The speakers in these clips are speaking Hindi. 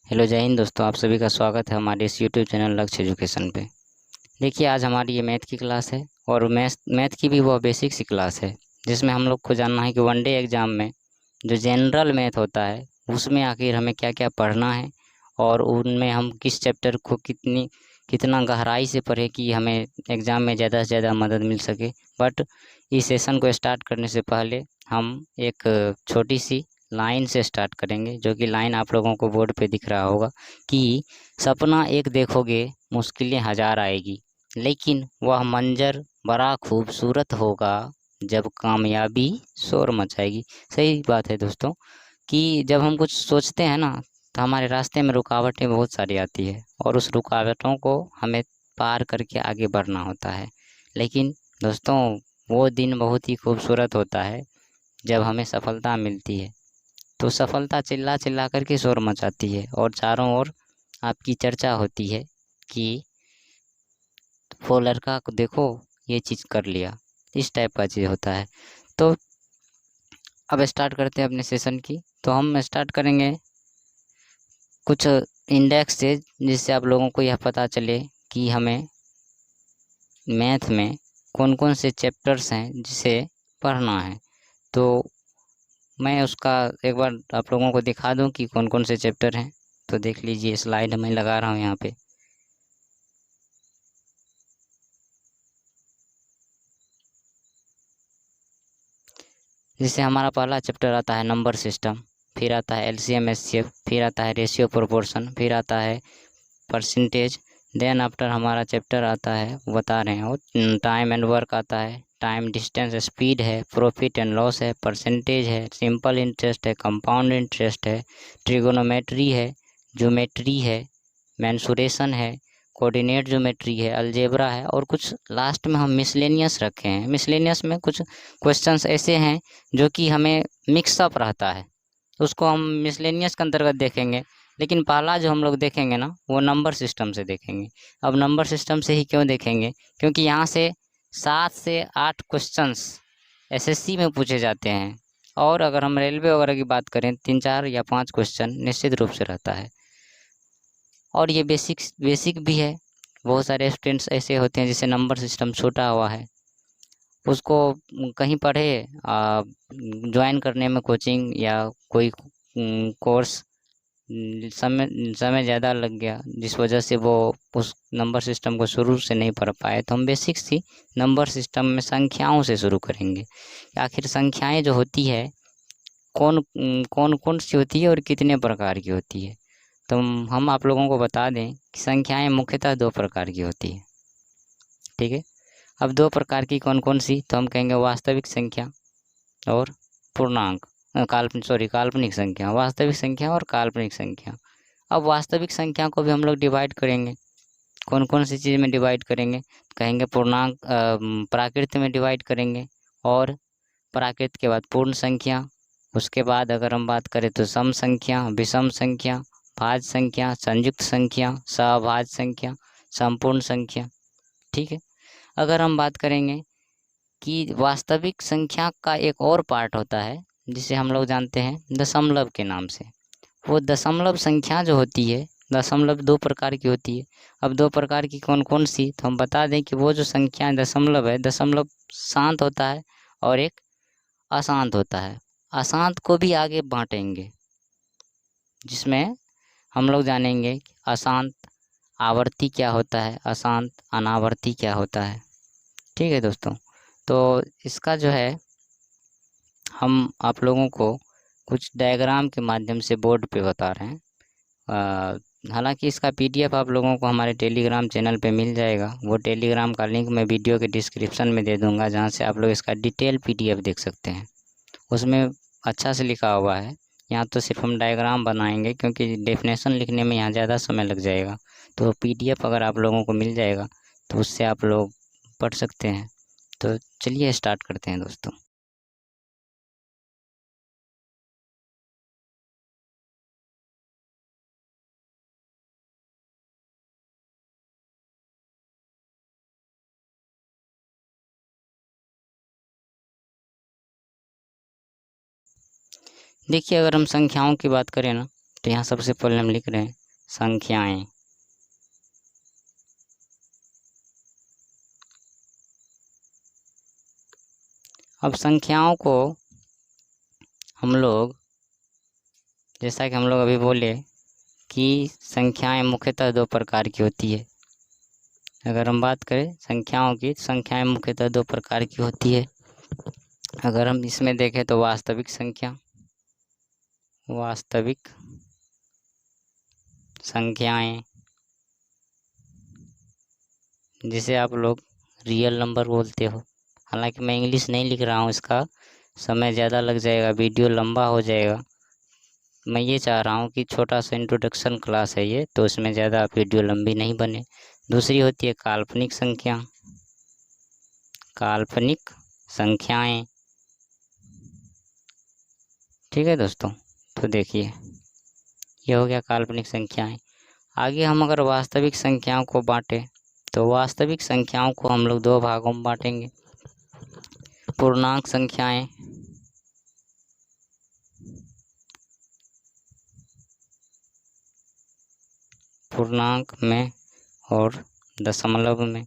हेलो जय हिंद दोस्तों, आप सभी का स्वागत है हमारे इस यूट्यूब चैनल लक्ष्य एजुकेशन पे। देखिए, आज हमारी ये मैथ की क्लास है और मैथ की भी वह बेसिक सी क्लास है जिसमें हम लोग को जानना है कि वनडे एग्ज़ाम में जो जनरल मैथ होता है उसमें आखिर हमें क्या क्या पढ़ना है और उनमें हम किस चैप्टर को कितना गहराई से पढ़े कि हमें एग्ज़ाम में ज़्यादा से ज़्यादा मदद मिल सके। बट इस सेशन को स्टार्ट करने से पहले हम एक छोटी सी लाइन से स्टार्ट करेंगे, जो कि लाइन आप लोगों को बोर्ड पे दिख रहा होगा कि सपना एक देखोगे, मुश्किलें हज़ार आएगी, लेकिन वह मंजर बड़ा खूबसूरत होगा जब कामयाबी शोर मचाएगी। सही बात है दोस्तों कि जब हम कुछ सोचते हैं ना, तो हमारे रास्ते में रुकावटें बहुत सारी आती है और उस रुकावटों को हमें पार करके आगे बढ़ना होता है। लेकिन दोस्तों, वो दिन बहुत ही खूबसूरत होता है जब हमें सफलता मिलती है। तो सफलता चिल्ला चिल्ला कर के शोर मचाती है और चारों ओर आपकी चर्चा होती है कि वो लड़का को देखो, ये चीज़ कर लिया। इस टाइप का चीज़ होता है। तो अब स्टार्ट करते हैं अपने सेशन की। तो हम स्टार्ट करेंगे कुछ इंडेक्स से, जिससे आप लोगों को यह पता चले कि हमें मैथ में कौन कौन से चैप्टर्स हैं जिसे पढ़ना है। तो मैं उसका एक बार आप लोगों को दिखा दूं कि कौन कौन से चैप्टर हैं। तो देख लीजिए, स्लाइड मैं लगा रहा हूँ यहाँ पे। जैसे हमारा पहला चैप्टर आता है नंबर सिस्टम, फिर आता है एलसीएम एचसीएफ, फिर आता है रेशियो प्रोपोर्शन, फिर आता है परसेंटेज। देन आफ्टर हमारा चैप्टर आता है, बता रहे हैं, और टाइम एंड वर्क आता है, टाइम डिस्टेंस स्पीड है, प्रॉफिट एंड लॉस है, परसेंटेज है, सिंपल इंटरेस्ट है, कंपाउंड इंटरेस्ट है, ट्रिगोनोमेट्री है, ज्योमेट्री है, मेंसुरेशन है, कोऑर्डिनेट ज्योमेट्री है, अलजेब्रा है, और कुछ लास्ट में हम मिसलेनियस रखे हैं। मिसलेनियस में कुछ क्वेश्चंस ऐसे हैं जो कि हमें मिक्सअप रहता है, उसको हम मिसलेनियस के अंतर्गत देखेंगे। लेकिन पहला जो हम लोग देखेंगे ना, वो नंबर सिस्टम से देखेंगे। अब नंबर सिस्टम से ही क्यों देखेंगे? क्योंकि यहाँ से 7 से 8 क्वेश्चंस एसएससी में पूछे जाते हैं, और अगर हम रेलवे वगैरह की बात करें 3-4 या 5 क्वेश्चन निश्चित रूप से रहता है। और ये बेसिक भी है। बहुत सारे स्टूडेंट्स ऐसे होते हैं जिसे नंबर सिस्टम छूटा हुआ है, उसको कहीं पढ़े, ज्वाइन करने में कोचिंग या कोई कोर्स समय समय ज़्यादा लग गया, जिस वजह से वो उस नंबर सिस्टम को शुरू से नहीं पढ़ पाए। तो हम बेसिक सी नंबर सिस्टम में संख्याओं से शुरू करेंगे। आखिर संख्याएं जो होती है, कौन कौन सी होती है और कितने प्रकार की होती है। तो हम आप लोगों को बता दें कि संख्याएं मुख्यतः 2 प्रकार की होती है। ठीक है। अब 2 प्रकार की कौन कौन सी? तो हम कहेंगे वास्तविक संख्या और पूर्णांक, काल्पनिक संख्या। वास्तविक संख्या और काल्पनिक संख्या। अब वास्तविक संख्या को भी हम लोग डिवाइड करेंगे। कौन कौन सी चीज़ में डिवाइड करेंगे? कहेंगे पूर्णांक, प्राकृत में डिवाइड करेंगे, और प्राकृत के बाद पूर्ण संख्या। उसके बाद अगर हम बात करें तो सम संख्या, विषम संख्या, भाज्य संख्या, संयुक्त संख्या, सहभाज्य संख्या, संपूर्ण संख्या। ठीक है। अगर हम बात करेंगे कि वास्तविक संख्या का एक और पार्ट होता है जिसे हम लोग जानते हैं दशमलव के नाम से। वो दशमलव संख्या जो होती है, दशमलव 2 प्रकार की होती है। अब 2 प्रकार की कौन कौन सी? तो हम बता दें कि वो जो संख्या दशमलव है, दशमलव शांत होता है और एक अशांत होता है। अशांत को भी आगे बांटेंगे, जिसमें हम लोग जानेंगे कि अशांत आवर्ती क्या होता है, अशांत अनावर्ती क्या होता है। ठीक है दोस्तों। तो इसका जो है, हम आप लोगों को कुछ डायग्राम के माध्यम से बोर्ड पे बता रहे हैं। हालांकि इसका पीडीएफ आप लोगों को हमारे टेलीग्राम चैनल पे मिल जाएगा। वो टेलीग्राम का लिंक मैं वीडियो के डिस्क्रिप्शन में दे दूंगा, जहां से आप लोग इसका डिटेल पीडीएफ देख सकते हैं। उसमें अच्छा से लिखा हुआ है। यहाँ तो सिर्फ हम डायग्राम बनाएंगे, क्योंकि डेफिनेशन लिखने में यहाँ ज़्यादा समय लग जाएगा। तो पीडीएफ अगर आप लोगों को मिल जाएगा तो उससे आप लोग पढ़ सकते हैं। तो चलिए स्टार्ट करते हैं दोस्तों। देखिए, अगर हम संख्याओं की बात करें ना, तो यहाँ सबसे पहले हम लिख रहे हैं संख्याएं। अब संख्याओं को हम लोग, जैसा कि हम लोग अभी बोले कि संख्याएं मुख्यतः दो प्रकार की होती है। अगर हम बात करें संख्याओं की, संख्याएं मुख्यतः दो प्रकार की होती है। अगर हम इसमें देखें तो वास्तविक संख्या, वास्तविक संख्याएं, जिसे आप लोग रियल नंबर बोलते हो। हालांकि मैं इंग्लिश नहीं लिख रहा हूँ, इसका समय ज़्यादा लग जाएगा, वीडियो लंबा हो जाएगा। मैं ये चाह रहा हूँ कि छोटा सा इंट्रोडक्शन क्लास है ये, तो इसमें ज़्यादा वीडियो लंबी नहीं बने। दूसरी होती है काल्पनिक संख्या, काल्पनिक संख्याएं। ठीक है दोस्तों, तो देखिए ये हो गया काल्पनिक संख्याएं। आगे हम अगर वास्तविक संख्याओं को बांटें तो वास्तविक संख्याओं को हम लोग दो भागों में बांटेंगे। पूर्णांक संख्याएं, पूर्णांक में और दशमलव में।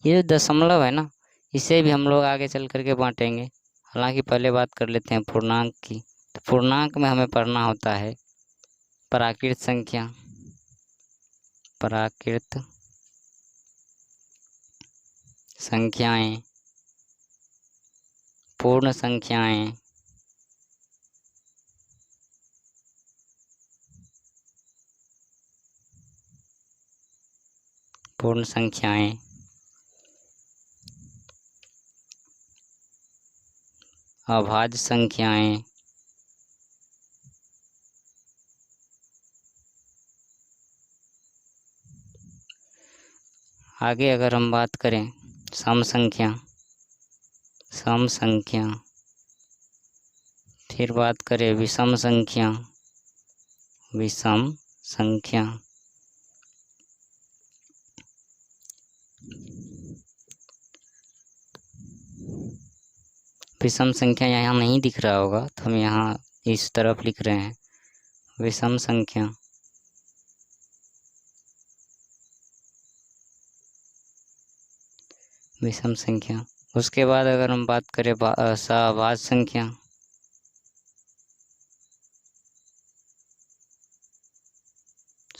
ये जो दशमलव है ना, इसे भी हम लोग आगे चल करके बांटेंगे। हालांकि पहले बात कर लेते हैं पूर्णांक की। तो पूर्णांक में हमें पढ़ना होता है प्राकृत संख्या, प्राकृत संख्याएं, पूर्ण संख्याएं, पूर्ण संख्याएं, अभाज्य संख्याएं, आगे अगर हम बात करें सम संख्या, सम संख्या, फिर बात करें विषम संख्या, विषम संख्या, विषम संख्या यहाँ नहीं दिख रहा होगा तो हम यहाँ इस तरफ लिख रहे हैं विषम संख्या। विषम संख्या। उसके बाद अगर हम बात करें सहभाज्य संख्या,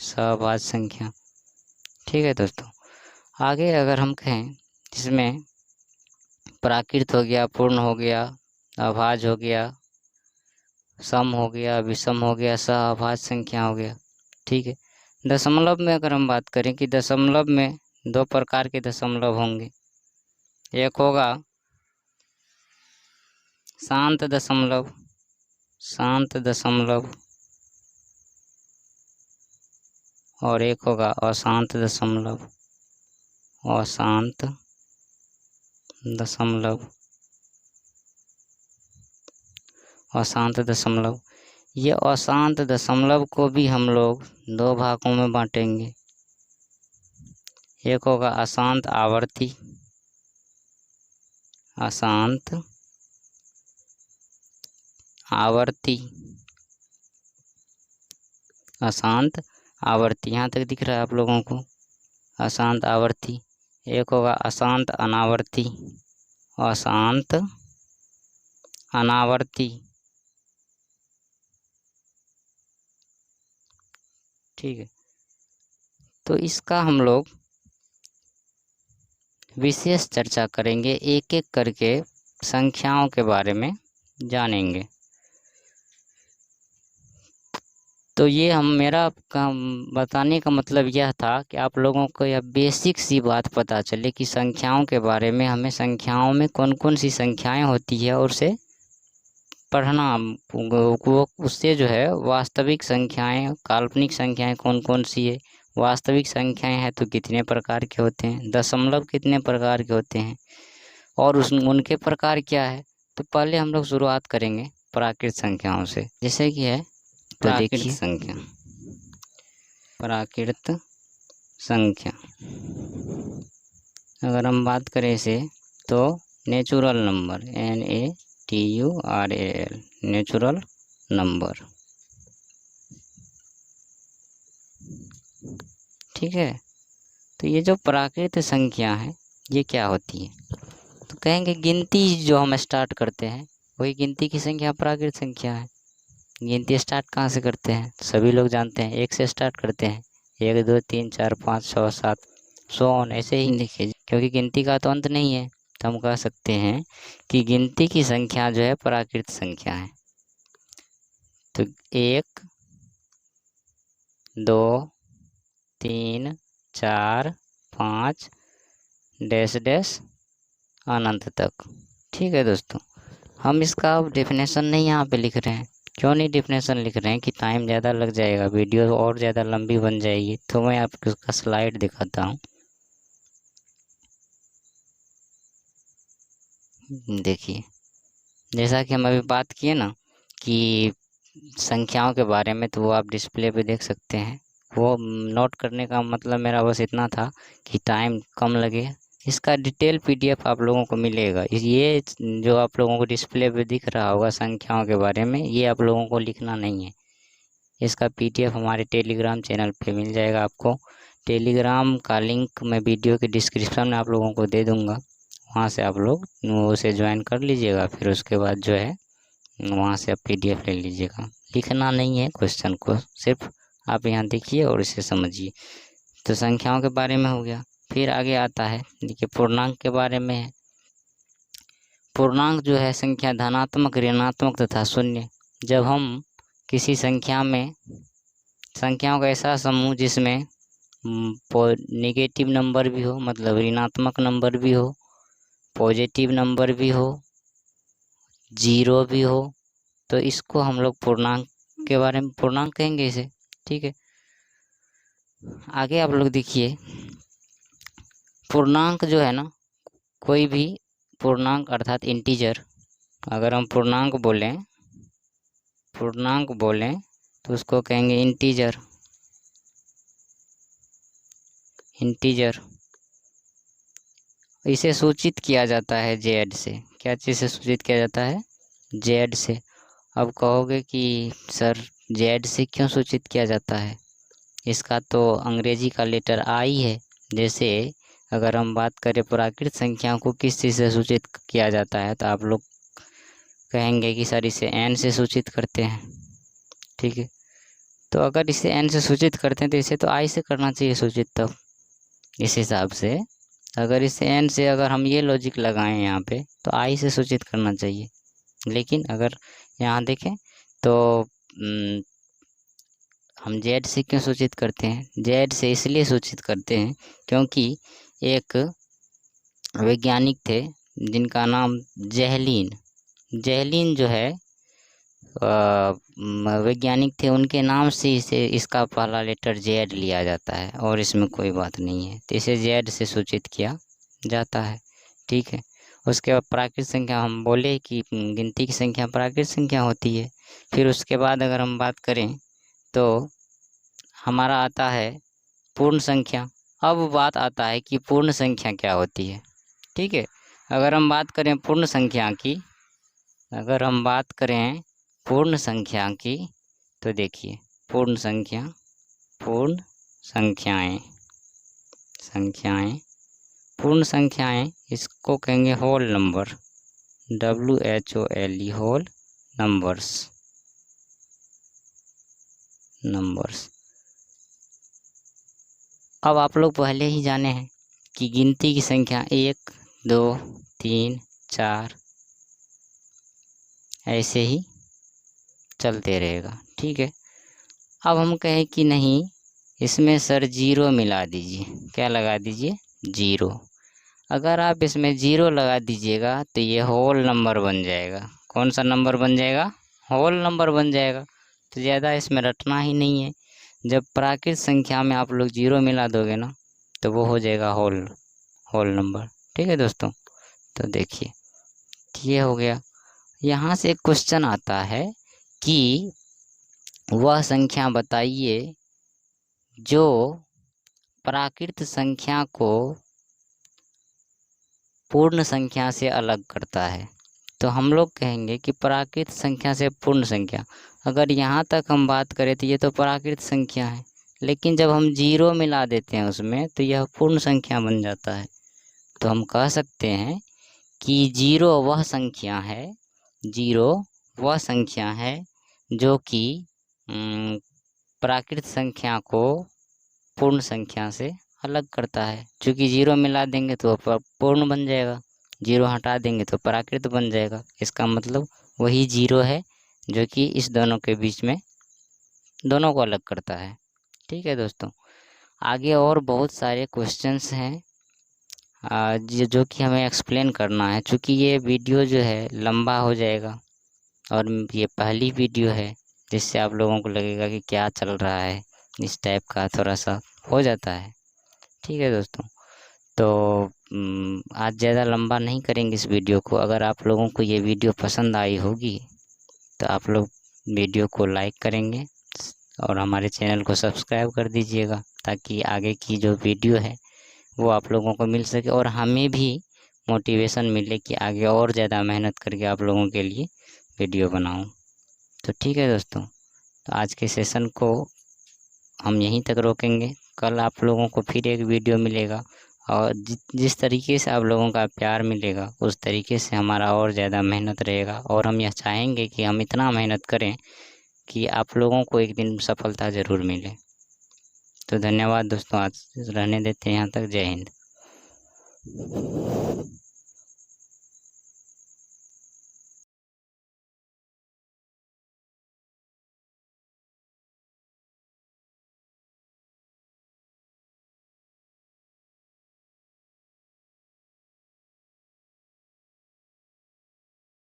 सहभाज्य संख्या। ठीक है दोस्तों, आगे अगर हम कहें जिसमें प्राकृत हो गया, पूर्ण हो गया, अभाज्य हो गया, सम हो गया, विषम हो गया, सहभाज्य संख्या हो गया। ठीक है, दशमलव में अगर हम बात करें कि दशमलव में दो प्रकार के दशमलव होंगे। एक होगा शांत दशमलव, शांत दशमलव, और एक होगा अशांत दशमलव, अशांत दशमलव, अशांत दशमलव। ये अशांत दशमलव को भी हम लोग दो भागों में बांटेंगे। एक होगा अशांत आवर्ती, अशांत आवर्ती, अशांत आवर्ती। यहाँ तक दिख रहा है आप लोगों को, अशांत आवर्ती। एक होगा अशांत अनावर्ती, अशांत अनावर्ती। ठीक है, तो इसका हम लोग विशेष चर्चा करेंगे, एक एक करके संख्याओं के बारे में जानेंगे। तो ये मेरा बताने का मतलब यह था कि आप लोगों को यह बेसिक सी बात पता चले कि संख्याओं के बारे में, हमें संख्याओं में कौन कौन सी संख्याएं होती है और उसे पढ़ना, वो उससे जो है वास्तविक संख्याएं, काल्पनिक संख्याएं कौन कौन सी है, वास्तविक संख्याएं हैं तो कितने प्रकार के होते हैं, दशमलव कितने प्रकार के होते हैं और उनके प्रकार क्या है। तो पहले हम लोग शुरुआत करेंगे प्राकृत संख्याओं से, जैसे कि है प्राकृत संख्या। प्राकृत संख्या अगर हम बात करें इसे तो natural number, NATURAL, natural number. ठीक है, तो ये जो प्राकृत संख्या है ये क्या होती है? तो कहेंगे गिनती जो हम स्टार्ट करते हैं वही गिनती की संख्या प्राकृत संख्या है। गिनती स्टार्ट कहाँ से करते हैं? सभी लोग जानते हैं, 1 से स्टार्ट करते हैं। 1 2 3 4 5 6 7 सो ऑन, ऐसे ही लिखिए, क्योंकि गिनती का तो अंत नहीं है। तो हम कह सकते हैं कि गिनती की संख्या जो है प्राकृत संख्या है। तो 1 2 3 4 5 डैश डैश अनंत तक। ठीक है दोस्तों, हम इसका अब डेफिनेशन नहीं यहाँ पे लिख रहे हैं। क्यों नहीं डेफिनेशन लिख रहे हैं? कि टाइम ज़्यादा लग जाएगा, वीडियो और ज़्यादा लंबी बन जाएगी। तो मैं आपको उसका स्लाइड दिखाता हूँ। देखिए, जैसा कि हम अभी बात किए ना कि संख्याओं के बारे में, तो वो आप डिस्प्ले पे देख सकते हैं। वो नोट करने का मतलब मेरा बस इतना था कि टाइम कम लगे। इसका डिटेल पीडीएफ आप लोगों को मिलेगा। ये जो आप लोगों को डिस्प्ले पे दिख रहा होगा संख्याओं के बारे में, ये आप लोगों को लिखना नहीं है। इसका पीडीएफ हमारे टेलीग्राम चैनल पे मिल जाएगा आपको। टेलीग्राम का लिंक मैं वीडियो के डिस्क्रिप्शन में आप लोगों को दे दूँगा। वहाँ से आप लोग उसे ज्वाइन कर लीजिएगा। फिर उसके बाद जो है वहाँ से आप पीडीएफ ले लीजिएगा। लिखना नहीं है क्वेश्चन को, सिर्फ आप यहाँ देखिए और इसे समझिए। तो संख्याओं के बारे में हो गया। फिर आगे आता है, देखिए पूर्णांक के बारे में है। पूर्णांक जो है संख्या धनात्मक, ऋणात्मक तथा शून्य। जब हम किसी संख्या में, संख्याओं का ऐसा समूह जिसमें नेगेटिव नंबर भी हो, मतलब ऋणात्मक नंबर भी हो, पॉजिटिव नंबर भी हो, जीरो भी हो, तो इसको हम लोग पूर्णांक के बारे में पूर्णांक कहेंगे इसे। ठीक है, आगे आप लोग देखिए, पूर्णांक जो है ना, कोई भी पूर्णांक अर्थात इंटीजर, अगर हम पूर्णांक बोलें तो उसको कहेंगे इंटीजर। इसे सूचित किया जाता है जेड से। क्या चीज़ से सूचित किया जाता है? जेड से। अब कहोगे कि सर जेड से क्यों सूचित किया जाता है? इसका तो अंग्रेजी का लेटर आई है। जैसे अगर हम बात करें प्राकृत संख्याओं को किस चीज़ से सूचित किया जाता है, तो आप लोग कहेंगे कि सर इसे एन से सूचित करते हैं। ठीक है, तो अगर इसे एन से सूचित करते हैं तो इसे तो आई से करना चाहिए सूचित। तब इस हिसाब से अगर इसे एन से, अगर हम ये लॉजिक लगाएं यहाँ पे, तो आई से सूचित करना चाहिए। लेकिन अगर यहाँ देखें तो हम जेड से क्यों सूचित करते हैं? जेड से इसलिए सूचित करते हैं क्योंकि एक वैज्ञानिक थे जिनका नाम जेहलीन जो है वैज्ञानिक थे, उनके नाम से इसे, इसका पहला लेटर जेड लिया जाता है और इसमें कोई बात नहीं है। तो इसे जेड से सूचित किया जाता है। ठीक है, उसके बाद प्राकृत संख्या, हम बोले कि गिनती की संख्या प्राकृत संख्या होती है। फिर उसके बाद अगर हम बात करें तो हमारा आता है पूर्ण संख्या। अब बात आता है कि पूर्ण संख्या क्या होती है। ठीक है, अगर हम बात करें पूर्ण संख्या की, तो देखिए पूर्ण संख्याएं इसको कहेंगे whole number, WHOLE whole numbers. अब आप लोग पहले ही जाने हैं कि गिनती की संख्या 1 2 3 4 ऐसे ही चलते रहेगा। ठीक है, अब हम कहें कि नहीं, इसमें सर जीरो मिला दीजिए। क्या लगा दीजिए? जीरो। अगर आप इसमें जीरो लगा दीजिएगा तो ये होल नंबर बन जाएगा। कौन सा नंबर बन जाएगा? होल नंबर बन जाएगा। तो ज़्यादा इसमें रटना ही नहीं है। जब प्राकृत संख्या में आप लोग जीरो मिला दोगे ना, तो वो हो जाएगा होल नंबर। ठीक है दोस्तों, तो देखिए ये हो गया। यहाँ से एक क्वेश्चन आता है कि वह संख्या बताइए जो प्राकृत संख्या को पूर्ण संख्या से अलग करता है। तो हम लोग कहेंगे कि प्राकृत संख्या से पूर्ण संख्या। अगर यहाँ तक हम बात करें तो ये तो प्राकृत संख्या है, लेकिन जब हम जीरो मिला देते हैं उसमें तो यह पूर्ण संख्या बन जाता है। तो हम कह सकते हैं कि जीरो वह संख्या है, जीरो वह संख्या है जो कि प्राकृत संख्या को पूर्ण संख्या से अलग करता है। चूँकि जीरो मिला देंगे तो पूर्ण बन जाएगा, जीरो हटा देंगे तो प्राकृत बन जाएगा। इसका मतलब वही जीरो है जो कि इस दोनों के बीच में दोनों को अलग करता है। ठीक है दोस्तों, आगे और बहुत सारे क्वेश्चंस हैं जो कि हमें एक्सप्लेन करना है। चूँकि ये वीडियो जो है लंबा हो जाएगा और ये पहली वीडियो है, जिससे आप लोगों को लगेगा कि क्या चल रहा है, इस टाइप का थोड़ा सा हो जाता है। ठीक है दोस्तों, तो आज ज़्यादा लंबा नहीं करेंगे इस वीडियो को। अगर आप लोगों को ये वीडियो पसंद आई होगी तो आप लोग वीडियो को लाइक करेंगे और हमारे चैनल को सब्सक्राइब कर दीजिएगा, ताकि आगे की जो वीडियो है वो आप लोगों को मिल सके और हमें भी मोटिवेशन मिले कि आगे और ज़्यादा मेहनत करके आप लोगों के लिए वीडियो बनाऊं। तो ठीक है दोस्तों, तो आज के सेशन को हम यहीं तक रोकेंगे। कल आप लोगों को फिर एक वीडियो मिलेगा और जिस तरीके से आप लोगों का प्यार मिलेगा उस तरीके से हमारा और ज़्यादा मेहनत रहेगा। और हम यह चाहेंगे कि हम इतना मेहनत करें कि आप लोगों को एक दिन सफलता ज़रूर मिले। तो धन्यवाद दोस्तों, आज रहने देते हैं यहाँ तक। जय हिंद।